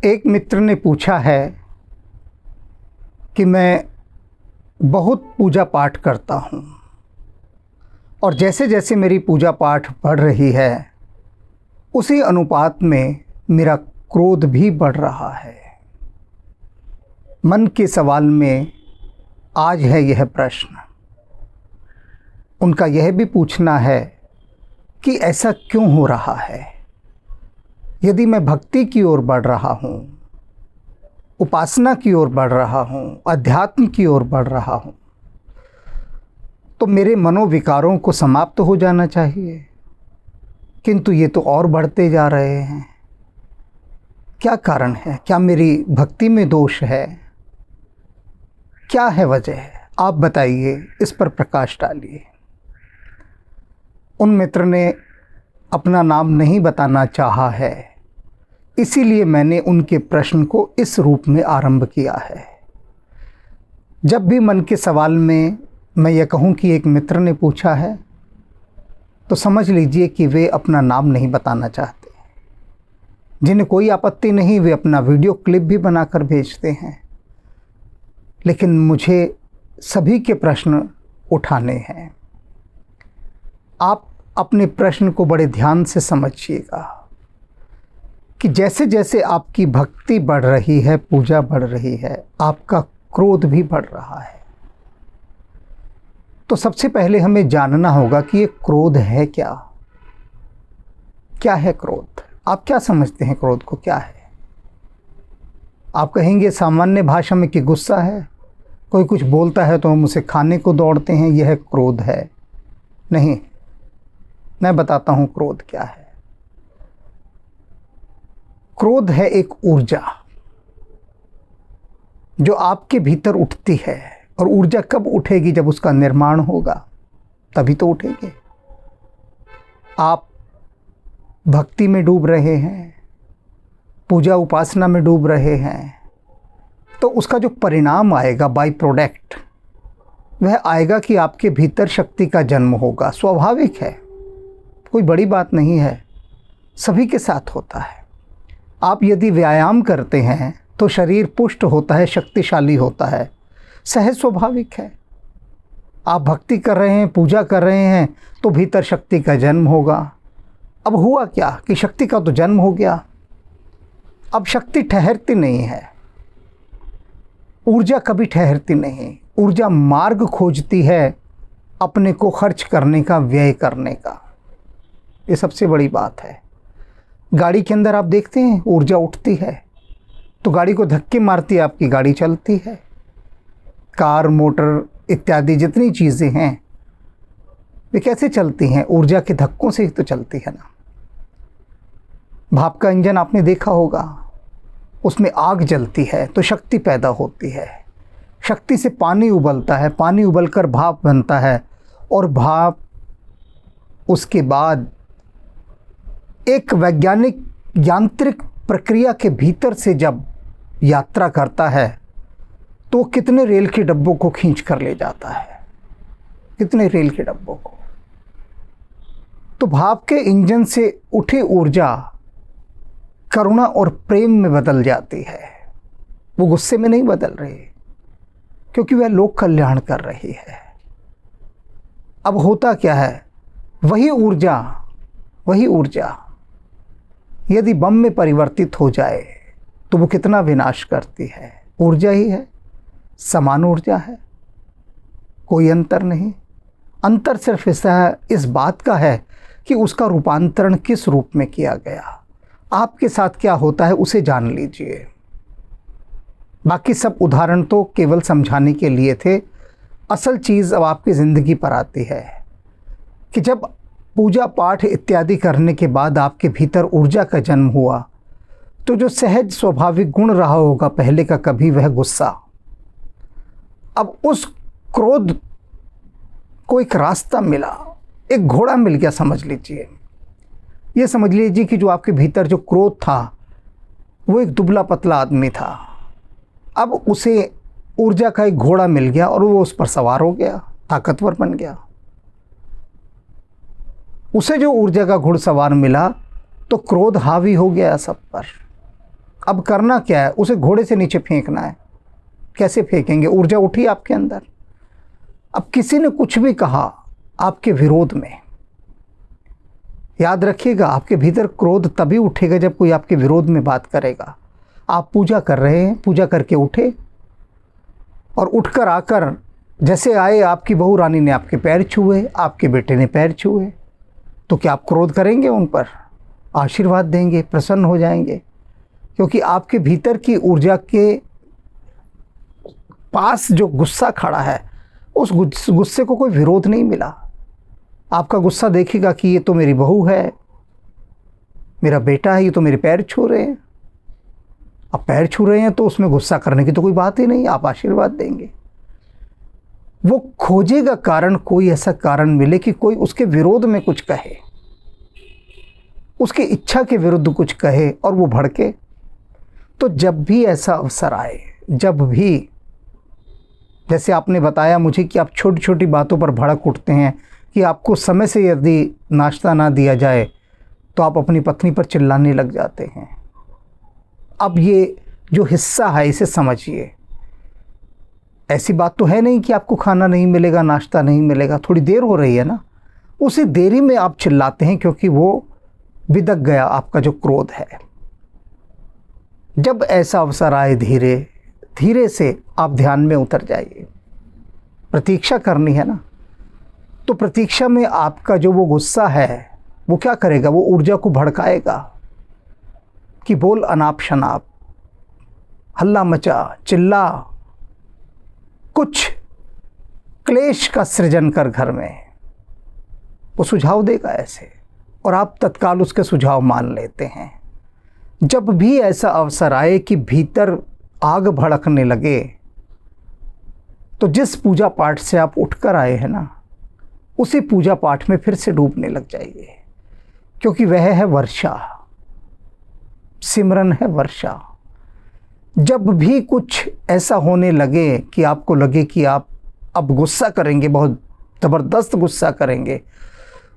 एक मित्र ने पूछा है कि मैं बहुत पूजा पाठ करता हूँ और जैसे जैसे मेरी पूजा पाठ बढ़ रही है उसी अनुपात में मेरा क्रोध भी बढ़ रहा है। मन के सवाल में आज है यह प्रश्न। उनका यह भी पूछना है कि ऐसा क्यों हो रहा है। यदि मैं भक्ति की ओर बढ़ रहा हूँ, उपासना की ओर बढ़ रहा हूँ, अध्यात्म की ओर बढ़ रहा हूँ, तो मेरे मनोविकारों को समाप्त हो जाना चाहिए, किंतु ये तो और बढ़ते जा रहे हैं। क्या कारण है? क्या मेरी भक्ति में दोष है? क्या है वजह? आप बताइए, इस पर प्रकाश डालिए। उन मित्र ने अपना नाम नहीं बताना चाहा है, इसीलिए मैंने उनके प्रश्न को इस रूप में आरंभ किया है। जब भी मन के सवाल में मैं यह कहूँ कि एक मित्र ने पूछा है, तो समझ लीजिए कि वे अपना नाम नहीं बताना चाहते। जिन्हें कोई आपत्ति नहीं, वे अपना वीडियो क्लिप भी बनाकर भेजते हैं, लेकिन मुझे सभी के प्रश्न उठाने हैं। आप अपने प्रश्न को बड़े ध्यान से समझिएगा कि जैसे जैसे आपकी भक्ति बढ़ रही है, पूजा बढ़ रही है, आपका क्रोध भी बढ़ रहा है। तो सबसे पहले हमें जानना होगा कि ये क्रोध है क्या? क्या है क्रोध? आप क्या समझते हैं क्रोध को? क्या है? आप कहेंगे सामान्य भाषा में कि गुस्सा है, कोई कुछ बोलता है तो हम उसे खाने को दौड़ते हैं, यह क्रोध है। नहीं, मैं बताता हूं क्रोध क्या है। क्रोध है एक ऊर्जा जो आपके भीतर उठती है, और ऊर्जा कब उठेगी? जब उसका निर्माण होगा, तभी तो उठेगी। आप भक्ति में डूब रहे हैं, पूजा उपासना में डूब रहे हैं, तो उसका जो परिणाम आएगा, बाय प्रोडक्ट, वह आएगा कि आपके भीतर शक्ति का जन्म होगा। स्वाभाविक है, कोई बड़ी बात नहीं है, सभी के साथ होता है। आप यदि व्यायाम करते हैं तो शरीर पुष्ट होता है, शक्तिशाली होता है, सहज स्वाभाविक है। आप भक्ति कर रहे हैं, पूजा कर रहे हैं, तो भीतर शक्ति का जन्म होगा। अब हुआ क्या कि शक्ति का तो जन्म हो गया, अब शक्ति ठहरती नहीं है, ऊर्जा कभी ठहरती नहीं। ऊर्जा मार्ग खोजती है अपने को खर्च करने का, व्यय करने का। ये सबसे बड़ी बात है। गाड़ी के अंदर आप देखते हैं ऊर्जा उठती है तो गाड़ी को धक्के मारती है, आपकी गाड़ी चलती है। कार, मोटर इत्यादि जितनी चीज़ें हैं वे कैसे चलती हैं? ऊर्जा के धक्कों से ही तो चलती है ना। भाप का इंजन आपने देखा होगा, उसमें आग जलती है तो शक्ति पैदा होती है। शक्ति से पानी उबलता है, पानी उबलकर भाप बनता है, और भाप उसके बाद एक वैज्ञानिक यांत्रिक प्रक्रिया के भीतर से जब यात्रा करता है तो कितने रेल के डब्बों को खींच कर ले जाता है, कितने रेल के डब्बों को। तो भाप के इंजन से उठी ऊर्जा करुणा और प्रेम में बदल जाती है। वो गुस्से में नहीं बदल रही, क्योंकि वह लोक कल्याण कर रही है। अब होता क्या है? वही ऊर्जा यदि बम में परिवर्तित हो जाए तो वो कितना विनाश करती है। ऊर्जा ही है, समान ऊर्जा है, कोई अंतर नहीं। अंतर सिर्फ इस बात का है कि उसका रूपांतरण किस रूप में किया गया। आपके साथ क्या होता है उसे जान लीजिए। बाकी सब उदाहरण तो केवल समझाने के लिए थे। असल चीज़ अब आपकी ज़िंदगी पर आती है कि जब पूजा पाठ इत्यादि करने के बाद आपके भीतर ऊर्जा का जन्म हुआ, तो जो सहज स्वाभाविक गुण रहा होगा पहले का, कभी वह गुस्सा, अब उस क्रोध को एक रास्ता मिला, एक घोड़ा मिल गया। समझ लीजिए, ये समझ लीजिए कि जो आपके भीतर जो क्रोध था वो एक दुबला पतला आदमी था। अब उसे ऊर्जा का एक घोड़ा मिल गया और वो उस पर सवार हो गया, ताकतवर बन गया। उसे जो ऊर्जा का घुड़सवार मिला तो क्रोध हावी हो गया सब पर। अब करना क्या है, उसे घोड़े से नीचे फेंकना है। कैसे फेंकेंगे? ऊर्जा उठी आपके अंदर। अब किसी ने कुछ भी कहा आपके विरोध में, याद रखिएगा आपके भीतर क्रोध तभी उठेगा जब कोई आपके विरोध में बात करेगा। आप पूजा कर रहे हैं, पूजा करके उठे और उठकर आकर जैसे आए, आपकी बहू रानी ने आपके पैर छुए, आपके बेटे ने पैर छुए, तो क्या आप क्रोध करेंगे उन पर? आशीर्वाद देंगे, प्रसन्न हो जाएंगे, क्योंकि आपके भीतर की ऊर्जा के पास जो गुस्सा खड़ा है, उस गुस्से को कोई विरोध नहीं मिला। आपका गुस्सा देखेगा कि ये तो मेरी बहू है, मेरा बेटा है, ये तो मेरे पैर छू रहे हैं। अब पैर छू रहे हैं तो उसमें गुस्सा करने की तो कोई बात ही नहीं, आप आशीर्वाद देंगे। वो खोजेगा कारण, कोई ऐसा कारण मिले कि कोई उसके विरोध में कुछ कहे, उसकी इच्छा के विरुद्ध कुछ कहे और वो भड़के। तो जब भी ऐसा अवसर आए, जब भी, जैसे आपने बताया मुझे कि आप छोटी छोटी बातों पर भड़क उठते हैं कि आपको समय से यदि नाश्ता ना दिया जाए तो आप अपनी पत्नी पर चिल्लाने लग जाते हैं। अब ये जो हिस्सा है इसे समझिए। ऐसी बात तो है नहीं कि आपको खाना नहीं मिलेगा, नाश्ता नहीं मिलेगा, थोड़ी देर हो रही है ना, उसी देरी में आप चिल्लाते हैं क्योंकि वो बिदक गया आपका जो क्रोध है। जब ऐसा अवसर आए, धीरे धीरे से आप ध्यान में उतर जाइए। प्रतीक्षा करनी है ना, तो प्रतीक्षा में आपका जो वो गुस्सा है वो क्या करेगा? वो ऊर्जा को भड़काएगा कि बोल अनाप शनाप, हल्ला मचा, चिल्ला, कुछ क्लेश का सृजन कर घर में। वो सुझाव देगा ऐसे, और आप तत्काल उसके सुझाव मान लेते हैं। जब भी ऐसा अवसर आए कि भीतर आग भड़कने लगे, तो जिस पूजा पाठ से आप उठकर आए हैं ना, उसी पूजा पाठ में फिर से डूबने लग जाइए, क्योंकि वह है वर्षा, सिमरन है वर्षा। जब भी कुछ ऐसा होने लगे कि आपको लगे कि आप अब गुस्सा करेंगे, बहुत ज़बरदस्त गुस्सा करेंगे,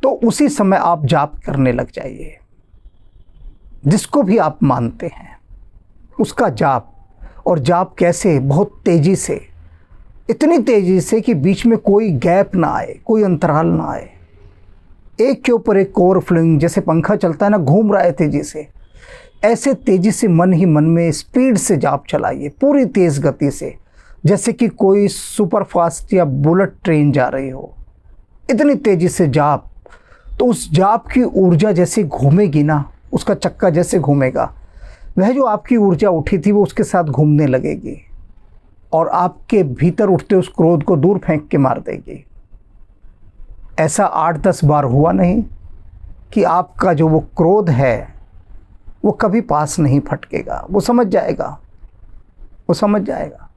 तो उसी समय आप जाप करने लग जाइए। जिसको भी आप मानते हैं उसका जाप। और जाप कैसे? बहुत तेज़ी से, इतनी तेज़ी से कि बीच में कोई गैप ना आए, कोई अंतराल ना आए, एक के ऊपर एक ओवरफ्लोइंग, जैसे पंखा चलता है ना, घूम रहा है तेज़ी से, ऐसे तेज़ी से मन ही मन में स्पीड से जाप चलाइए, पूरी तेज़ गति से, जैसे कि कोई सुपरफास्ट या बुलेट ट्रेन जा रही हो, इतनी तेज़ी से जाप। तो उस जाप की ऊर्जा जैसे घूमेगी ना, उसका चक्का जैसे घूमेगा, वह जो आपकी ऊर्जा उठी थी वो उसके साथ घूमने लगेगी और आपके भीतर उठते उस क्रोध को दूर फेंक के मार देगी। ऐसा 8-10 बार हुआ नहीं कि आपका जो वो क्रोध है वो कभी पास नहीं फटकेगा। वो समझ जाएगा, वो समझ जाएगा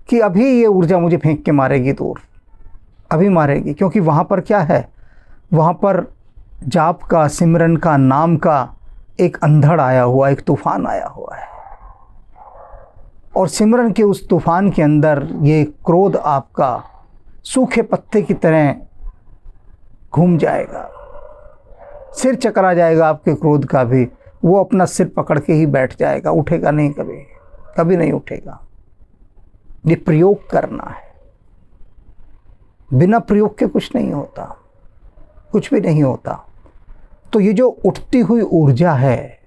कि अभी ये ऊर्जा मुझे फेंक के मारेगी दूर, अभी मारेगी। क्योंकि वहाँ पर क्या है? वहाँ पर जाप का, सिमरन का, नाम का एक अंधड़ आया हुआ, एक तूफान आया हुआ है। और सिमरन के उस तूफान के अंदर ये क्रोध आपका सूखे पत्ते की तरह घूम जाएगा, सिर चकरा जाएगा आपके क्रोध का भी। वो अपना सिर पकड़ के ही बैठ जाएगा, उठेगा नहीं, कभी कभी नहीं उठेगा। ये प्रयोग करना है, बिना प्रयोग के कुछ नहीं होता, कुछ भी नहीं होता। तो ये जो उठती हुई ऊर्जा है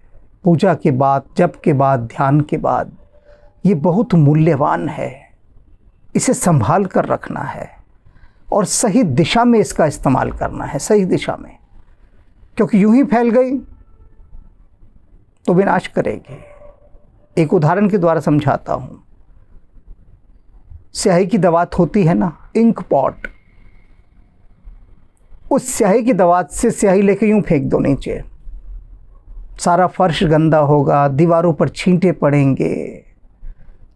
पूजा के बाद, जप के बाद, ध्यान के बाद, ये बहुत मूल्यवान है। इसे संभाल कर रखना है और सही दिशा में इसका इस्तेमाल करना है, सही दिशा में। क्योंकि यूं ही फैल गई तो विनाश करेगी। एक उदाहरण के द्वारा समझाता हूँ। स्याही की दवात होती है ना, इंक पॉट, उस स्याही की दवात से स्याही लेके यूं फेंक दो नीचे, सारा फर्श गंदा होगा, दीवारों पर छींटे पड़ेंगे,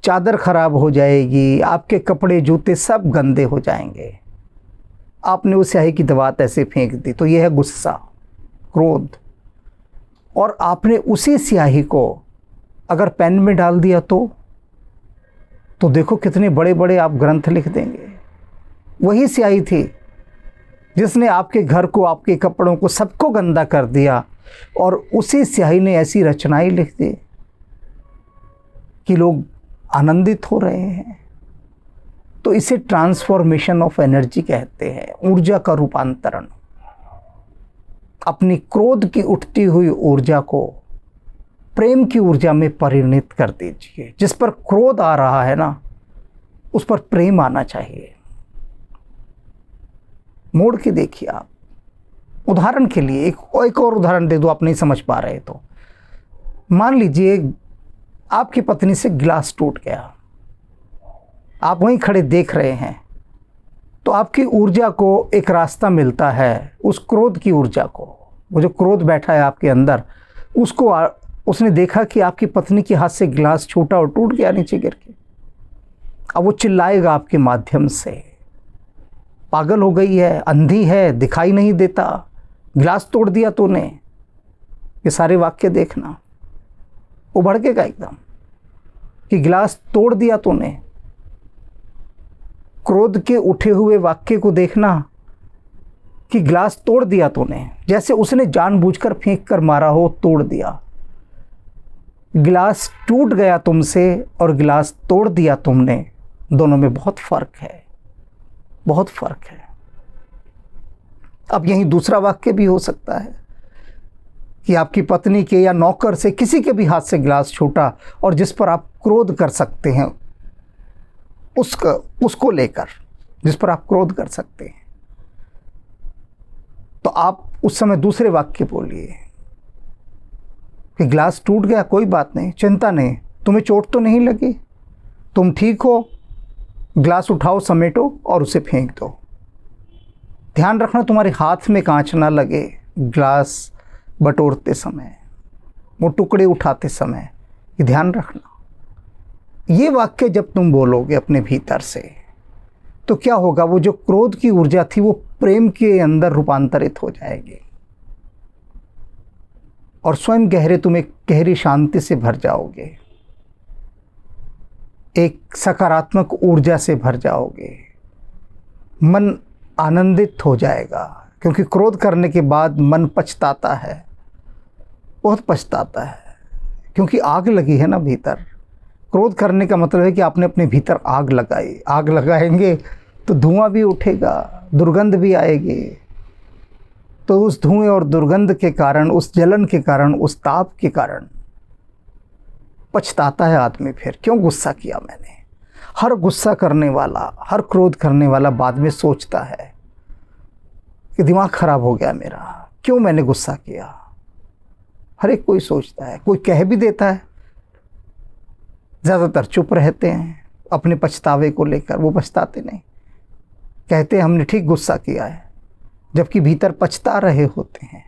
चादर खराब हो जाएगी, आपके कपड़े जूते सब गंदे हो जाएंगे। आपने उस स्याही की दवात ऐसे फेंक दी। तो यह है गुस्सा, क्रोध। और आपने उसी स्याही को अगर पेन में डाल दिया तो देखो कितने बड़े बड़े आप ग्रंथ लिख देंगे। वही स्याही थी जिसने आपके घर को, आपके कपड़ों को, सबको गंदा कर दिया, और उसी स्याही ने ऐसी रचनाएं लिख दी कि लोग आनंदित हो रहे हैं। तो इसे ट्रांसफॉर्मेशन ऑफ एनर्जी कहते हैं, ऊर्जा का रूपांतरण। अपनी क्रोध की उठती हुई ऊर्जा को प्रेम की ऊर्जा में परिणत कर दीजिए। जिस पर क्रोध आ रहा है ना, उस पर प्रेम आना चाहिए। मोड़ के देखिए आप। उदाहरण के लिए एक और उदाहरण दे दो, आप नहीं समझ पा रहे तो। मान लीजिए आपकी पत्नी से गिलास टूट गया, आप वहीं खड़े देख रहे हैं, तो आपकी ऊर्जा को एक रास्ता मिलता है, उस क्रोध की ऊर्जा को। वो जो क्रोध बैठा है आपके अंदर, उसको उसने देखा कि आपकी पत्नी के हाथ से गिलास छूटा और टूट गया नीचे गिर के। अब वो चिल्लाएगा आपके माध्यम से, पागल हो गई है, अंधी है, दिखाई नहीं देता, गिलास तोड़ दिया तूने। ये सारे वाक्य देखना, वो भड़केगा एकदम कि गिलास तोड़ दिया तूने। क्रोध के उठे हुए वाक्य को देखना कि गिलास तोड़ दिया तूने, जैसे उसने जानबूझकर फेंक कर मारा हो, तोड़ दिया। गिलास टूट गया तुमसे और गिलास तोड़ दिया तुमने, दोनों में बहुत फर्क है, बहुत फर्क है। अब यही दूसरा वाक्य भी हो सकता है कि आपकी पत्नी के या नौकर से, किसी के भी हाथ से गिलास छूटा और जिस पर आप क्रोध कर सकते हैं, उसको लेकर जिस पर आप क्रोध कर सकते हैं, तो आप उस समय दूसरे वाक्य बोलिए कि गिलास टूट गया, कोई बात नहीं, चिंता नहीं, तुम्हें चोट तो नहीं लगी, तुम ठीक हो, गिलास उठाओ, समेटो और उसे फेंक दो। ध्यान रखना तुम्हारे हाथ में कांच ना लगे गिलास बटोरते समय, वो टुकड़े उठाते समय, ये ध्यान रखना। ये वाक्य जब तुम बोलोगे अपने भीतर से, तो क्या होगा, वो जो क्रोध की ऊर्जा थी वो प्रेम के अंदर रूपांतरित हो जाएगी और स्वयं तुम एक गहरी शांति से भर जाओगे, एक सकारात्मक ऊर्जा से भर जाओगे। मन आनंदित हो जाएगा, क्योंकि क्रोध करने के बाद मन पछताता है, बहुत पछताता है, क्योंकि आग लगी है ना भीतर। क्रोध करने का मतलब है कि आपने अपने भीतर आग लगाई। आग लगाएंगे तो धुआं भी उठेगा, दुर्गंध भी आएगी। तो उस धुएं और दुर्गंध के कारण, उस जलन के कारण, उस ताप के कारण पछताता है आदमी, फिर क्यों गुस्सा किया मैंने। हर गुस्सा करने वाला, हर क्रोध करने वाला बाद में सोचता है कि दिमाग खराब हो गया मेरा, क्यों मैंने गुस्सा किया। हर एक कोई सोचता है, कोई कह भी देता है, ज़्यादातर चुप रहते हैं अपने पछतावे को लेकर, वो पछताते नहीं, कहते हैं हमने ठीक गुस्सा किया है, जबकि भीतर पछता रहे होते हैं।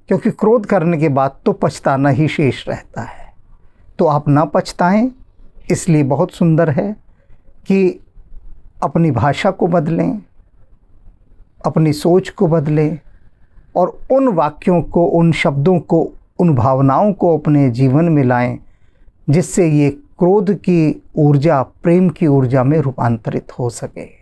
क्योंकि क्रोध करने के बाद तो पछताना ही शेष रहता है। तो आप ना पछताएं, इसलिए बहुत सुंदर है कि अपनी भाषा को बदलें, अपनी सोच को बदलें और उन वाक्यों को, उन शब्दों को, उन भावनाओं को अपने जीवन में लाएं, जिससे ये क्रोध की ऊर्जा प्रेम की ऊर्जा में रूपांतरित हो सके।